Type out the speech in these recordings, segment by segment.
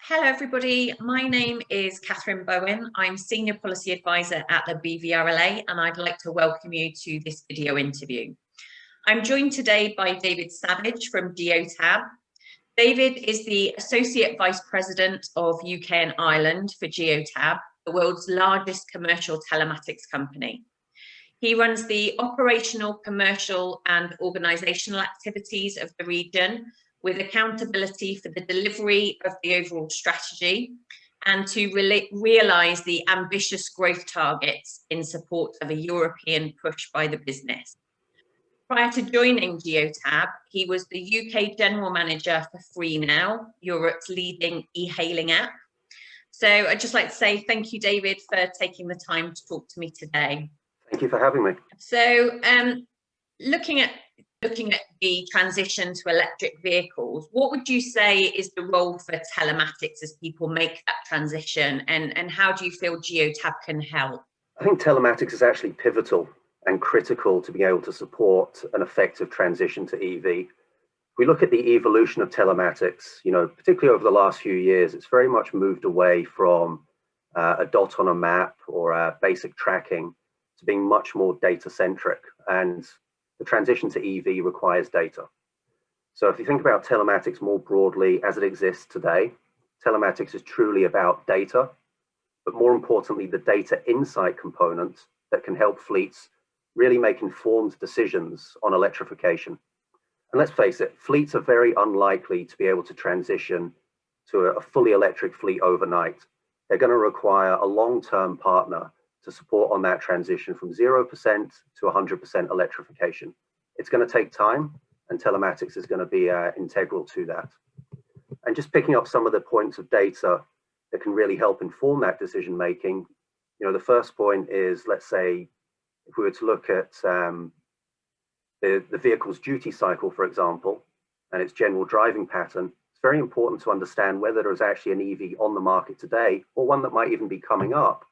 Hello, everybody. My name is Catherine Bowen. I'm Senior Policy Advisor at the BVRLA, and I'd like to welcome you to this video interview. I'm joined today by David Savage from Geotab. David is the Associate Vice President of UK and Ireland for Geotab, the world's largest commercial telematics company. He runs the operational, commercial and organisational activities of the region, with accountability for the delivery of the overall strategy and to realise the ambitious growth targets in support of a European push by the business. Prior to joining Geotab, he was the UK General Manager for FreeNow, Europe's leading e-hailing app. So I'd just like to say thank you, David, for taking the time to talk to me today. Thank you for having me. So looking at the transition to electric vehicles, what would you say is the role for telematics as people make that transition, and how do you feel Geotab can help? I think telematics is actually pivotal and critical to be able to support an effective transition to EV. If we look at the evolution of telematics, particularly over the last few years, it's very much moved away from a dot on a map or basic tracking to being much more data centric, and the transition to EV requires data. So if you think about telematics more broadly as it exists today, telematics is truly about data, but more importantly, the data insight component that can help fleets really make informed decisions on electrification. And let's face it, fleets are very unlikely to be able to transition to a fully electric fleet overnight. They're going to require a long-term partner to support on that transition from 0% to 100% electrification. It's going to take time, and telematics is going to be integral to that. And just picking up some of the points of data that can really help inform that decision making, the first point is, let's say, if we were to look at the vehicle's duty cycle, for example, and its general driving pattern, it's very important to understand whether there is actually an EV on the market today, or one that might even be coming up,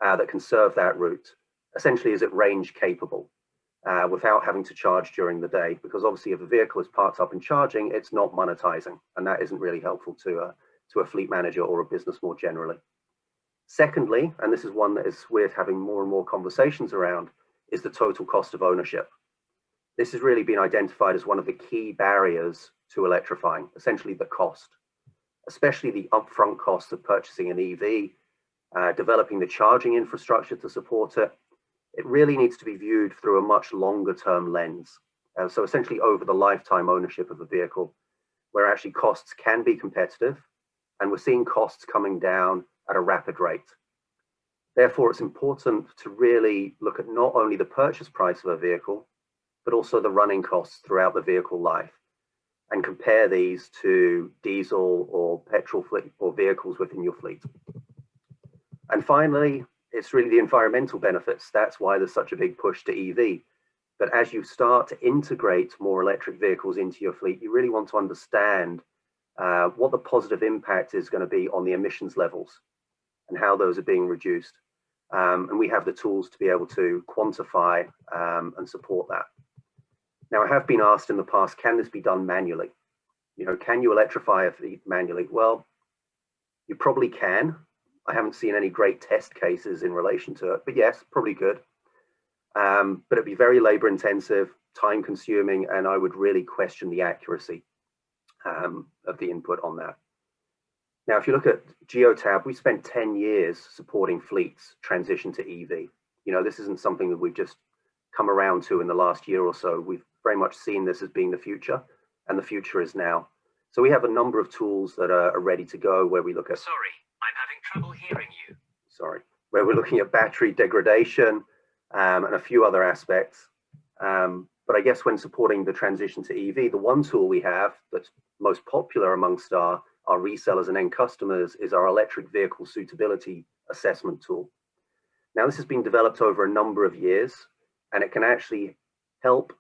that can serve that route. Essentially, is it range capable without having to charge during the day? Because obviously if a vehicle is parked up and charging, it's not monetizing, and that isn't really helpful to a fleet manager or a business more generally. Secondly, and this is one that is worth having more and more conversations around, is the total cost of ownership. This has really been identified as one of the key barriers to electrifying, essentially the cost, especially the upfront cost of purchasing an EV, developing the charging infrastructure to support it. It really needs to be viewed through a much longer term lens. So essentially over the lifetime ownership of a vehicle, where actually costs can be competitive, and we're seeing costs coming down at a rapid rate. Therefore, it's important to really look at not only the purchase price of a vehicle, but also the running costs throughout the vehicle life, and compare these to diesel or petrol fleet or vehicles within your fleet. And finally, it's really the environmental benefits. That's why there's such a big push to EV. But as you start to integrate more electric vehicles into your fleet, you really want to understand what the positive impact is going to be on the emissions levels and how those are being reduced. And we have the tools to be able to quantify and support that. Now, I have been asked in the past, can this be done manually? Can you electrify a fleet manually? Well, you probably can. I haven't seen any great test cases in relation to it, but yes, probably could. But it'd be very labor intensive, time consuming, and I would really question the accuracy of the input on that. Now, if you look at Geotab, we spent 10 years supporting fleets transition to EV. This isn't something that we've just come around to in the last year or so. We've very much seen this as being the future, and the future is now. So we have a number of tools that are ready to go, where we look at... Sorry, I'm having trouble hearing you. Sorry. Where we're looking at battery degradation and a few other aspects. But I guess when supporting the transition to EV, the one tool we have that's most popular amongst our resellers and end customers is our electric vehicle suitability assessment tool. Now, this has been developed over a number of years, and it can actually help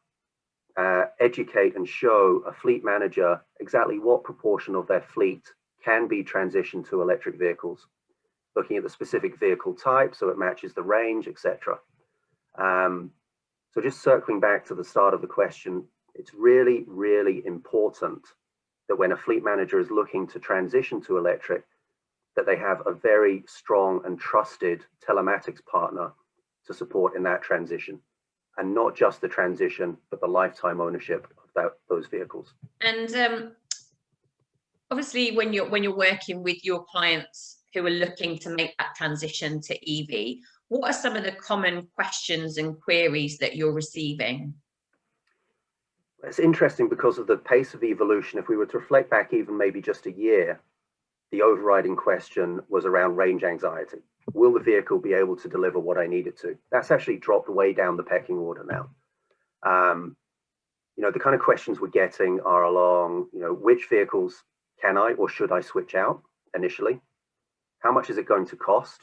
educate and show a fleet manager exactly what proportion of their fleet can be transitioned to electric vehicles, looking at the specific vehicle type so it matches the range, etc. So just circling back to the start of the question, it's really, really important that when a fleet manager is looking to transition to electric, that they have a very strong and trusted telematics partner to support in that transition, and not just the transition, but the lifetime ownership of those vehicles. And obviously, when you're working with your clients who are looking to make that transition to EV, what are some of the common questions and queries that you're receiving? It's interesting because of the pace of evolution. If we were to reflect back even maybe just a year, the overriding question was around range anxiety. Will the vehicle be able to deliver what I need it to? That's actually dropped way down the pecking order now. The kind of questions we're getting are along, which vehicles can I or should I switch out initially? How much is it going to cost?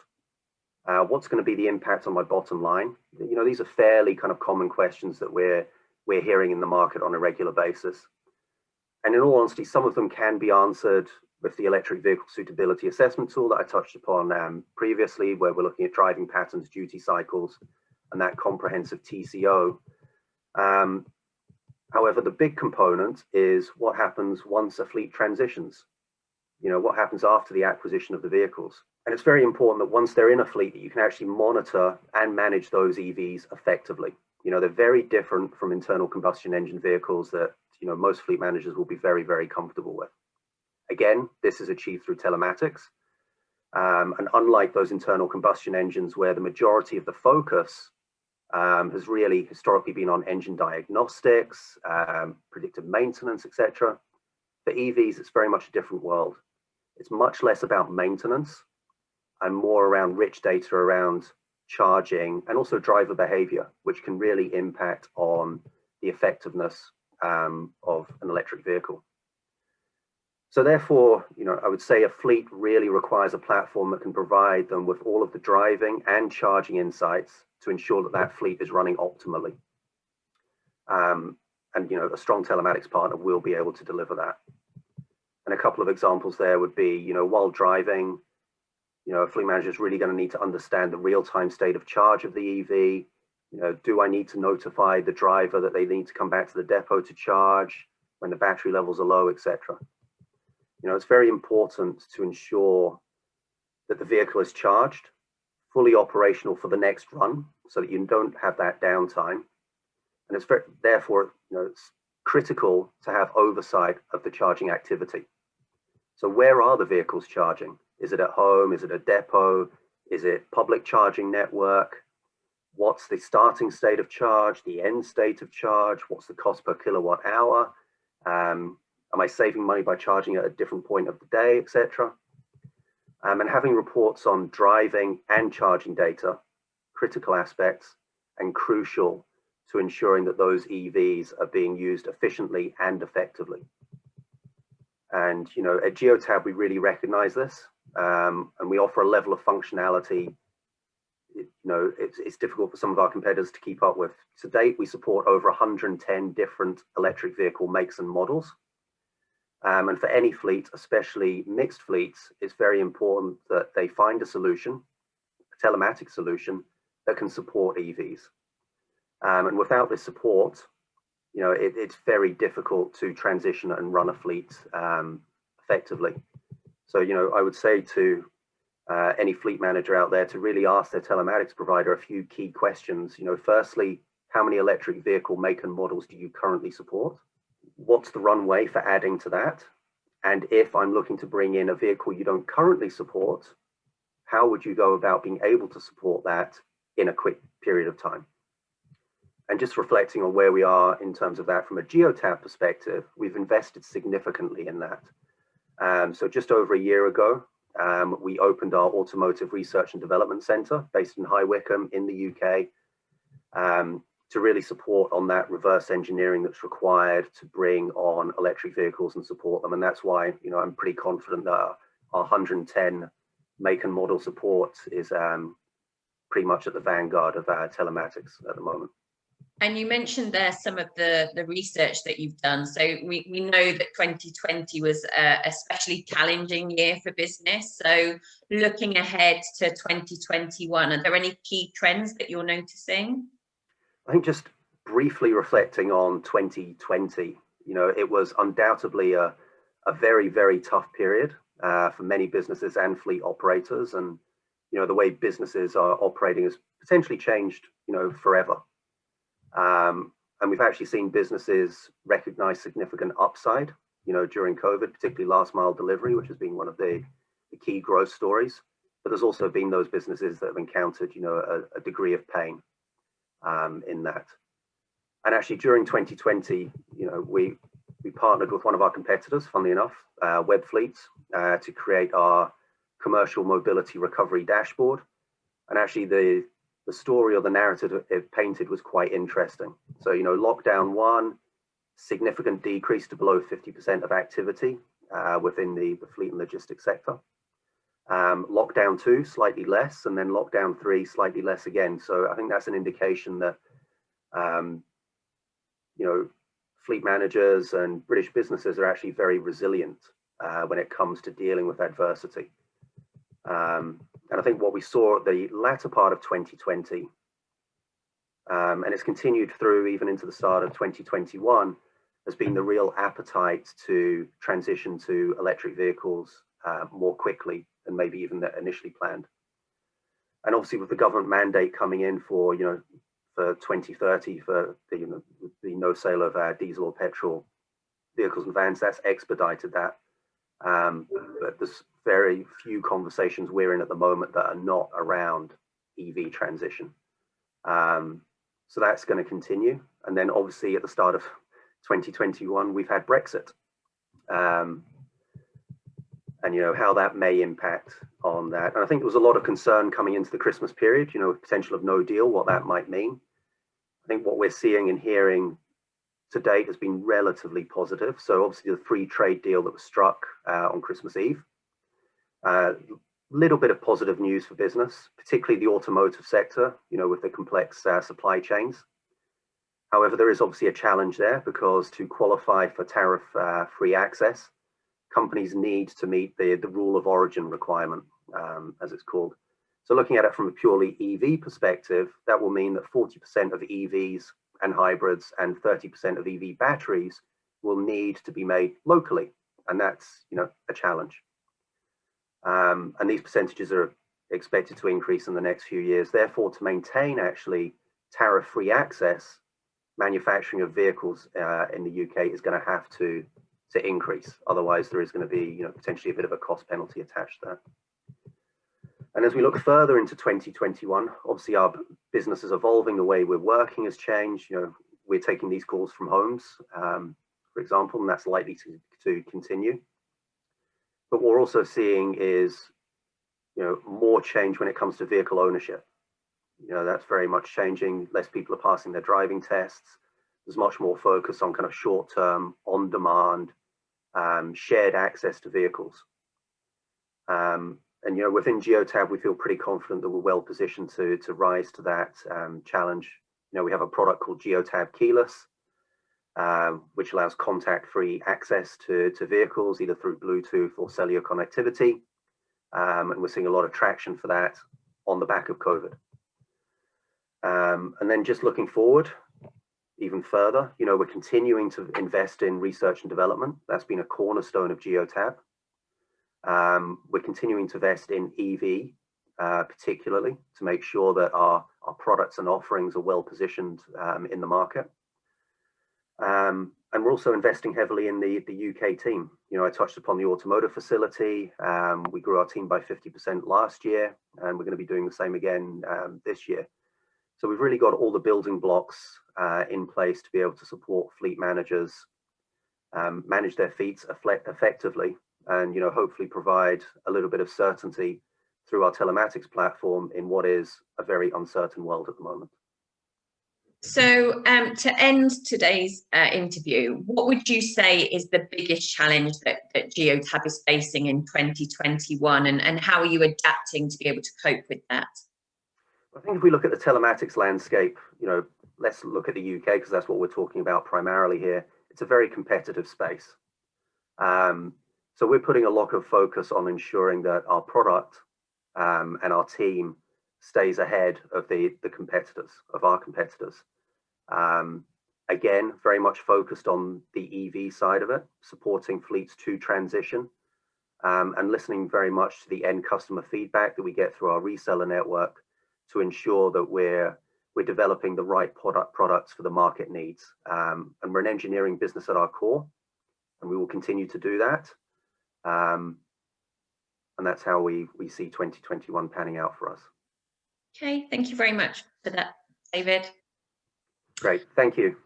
What's going to be the impact on my bottom line? These are fairly kind of common questions that we're hearing in the market on a regular basis. And in all honesty, some of them can be answered with the electric vehicle suitability assessment tool that I touched upon previously, where we're looking at driving patterns, duty cycles, and that comprehensive TCO. However, the big component is what happens once a fleet transitions. What happens after the acquisition of the vehicles. And it's very important that once they're in a fleet, that you can actually monitor and manage those EVs effectively. They're very different from internal combustion engine vehicles that, most fleet managers will be very, very comfortable with. Again, this is achieved through telematics. And unlike those internal combustion engines where the majority of the focus has really historically been on engine diagnostics, predictive maintenance, etc. For EVs, it's very much a different world. It's much less about maintenance and more around rich data around charging and also driver behavior, which can really impact on the effectiveness of an electric vehicle. So therefore, I would say a fleet really requires a platform that can provide them with all of the driving and charging insights to ensure that that fleet is running optimally. And a strong telematics partner will be able to deliver that. And a couple of examples there would be, while driving, a fleet manager is really going to need to understand the real-time state of charge of the EV. Do I need to notify the driver that they need to come back to the depot to charge when the battery levels are low, etc. It's very important to ensure that the vehicle is charged, fully operational for the next run, so that you don't have that downtime. And it's therefore, it's critical to have oversight of the charging activity. So where are the vehicles charging? Is it at home? Is it a depot? Is it public charging network? What's the starting state of charge, the end state of charge? What's the cost per kilowatt hour? Am I saving money by charging at a different point of the day, etc.? And having reports on driving and charging data, critical aspects and crucial to ensuring that those EVs are being used efficiently and effectively. And at Geotab, we really recognize this, and we offer a level of functionality. It's difficult for some of our competitors to keep up with. To date, we support over 110 different electric vehicle makes and models. And for any fleet, especially mixed fleets, it's very important that they find a solution, a telematic solution that can support EVs. And without this support, it's very difficult to transition and run a fleet effectively. So, I would say to any fleet manager out there to really ask their telematics provider a few key questions. Firstly, how many electric vehicle make and models do you currently support? What's the runway for adding to that? And if I'm looking to bring in a vehicle you don't currently support, how would you go about being able to support that in a quick period of time? And just reflecting on where we are in terms of that from a Geotab perspective, we've invested significantly in that. So just over a year ago, we opened our Automotive Research and Development Centre based in High Wycombe in the UK to really support on that reverse engineering that's required to bring on electric vehicles and support them. And that's why, I'm pretty confident that our 110 make and model support is pretty much at the vanguard of telematics at the moment. And you mentioned there some of the research that you've done. So we know that 2020 was a especially challenging year for business. So looking ahead to 2021, are there any key trends that you're noticing? I think just briefly reflecting on 2020, it was undoubtedly a a very, very tough period for many businesses and fleet operators. And, the way businesses are operating has potentially changed, forever. And we've actually seen businesses recognize significant upside, during COVID, particularly last mile delivery, which has been one of the key growth stories. But there's also been those businesses that have encountered, a degree of pain in that. And actually during 2020, we partnered with one of our competitors, funnily enough, Webfleet, to create our commercial mobility recovery dashboard. And actually the story or the narrative it painted was quite interesting. So, lockdown one, significant decrease to below 50% of activity within the fleet and logistics sector. Lockdown two, slightly less, and then lockdown three, slightly less again. So I think that's an indication that, fleet managers and British businesses are actually very resilient when it comes to dealing with adversity. And I think what we saw at the latter part of 2020, and it's continued through even into the start of 2021, has been the real appetite to transition to electric vehicles more quickly than maybe even initially planned. And obviously with the government mandate coming in for, for 2030 for the no sale of diesel or petrol vehicles and vans, that's expedited that. But there's very few conversations we're in at the moment that are not around EV transition. So that's going to continue. And then obviously at the start of 2021, we've had Brexit. And how that may impact on that. And I think there was a lot of concern coming into the Christmas period, potential of no deal, what that might mean. I think what we're seeing and hearing to date has been relatively positive. So obviously the free trade deal that was struck on Christmas Eve, little bit of positive news for business, particularly the automotive sector, with the complex supply chains. However, there is obviously a challenge there because to qualify for tariff free access, companies need to meet the rule of origin requirement, as it's called. So looking at it from a purely EV perspective, that will mean that 40% of EVs and hybrids and 30% of EV batteries will need to be made locally. And that's, a challenge. And these percentages are expected to increase in the next few years. Therefore, to maintain actually tariff-free access, manufacturing of vehicles in the UK is going to have to increase. Otherwise, there is going to be, potentially a bit of a cost penalty attached there. And as we look further into 2021, obviously our business is evolving, the way we're working has changed. We're taking these calls from homes, for example, and that's likely to continue. But what we're also seeing is, more change when it comes to vehicle ownership. That's very much changing. Less people are passing their driving tests. There's much more focus on kind of short-term, on-demand, shared access to vehicles. And within Geotab, we feel pretty confident that we're well positioned to rise to that challenge. We have a product called Geotab Keyless, which allows contact-free access to vehicles, either through Bluetooth or cellular connectivity. And we're seeing a lot of traction for that on the back of COVID. And then just looking forward even further, we're continuing to invest in research and development. That's been a cornerstone of Geotab. We're continuing to invest in EV, particularly to make sure that our products and offerings are well positioned in the market. And we're also investing heavily in the UK team. I touched upon the automotive facility. We grew our team by 50% last year, and we're going to be doing the same again this year. So we've really got all the building blocks in place to be able to support fleet managers, manage their fleets effectively, and hopefully provide a little bit of certainty through our telematics platform in what is a very uncertain world at the moment. So to end today's interview, what would you say is the biggest challenge that Geotab is facing in 2021, and how are you adapting to be able to cope with that? I think if we look at the telematics landscape, let's look at the UK because that's what we're talking about primarily here. It's a very competitive space. So we're putting a lot of focus on ensuring that our product and our team stays ahead of the competitors, of our competitors. And Again, very much focused on the EV side of it, supporting fleets to transition, and listening very much to the end customer feedback that we get through our reseller network to ensure that we're developing the right products for the market needs. And we're an engineering business at our core, and we will continue to do that. And that's how we see 2021 panning out for us. Okay, thank you very much for that, David. Great, thank you.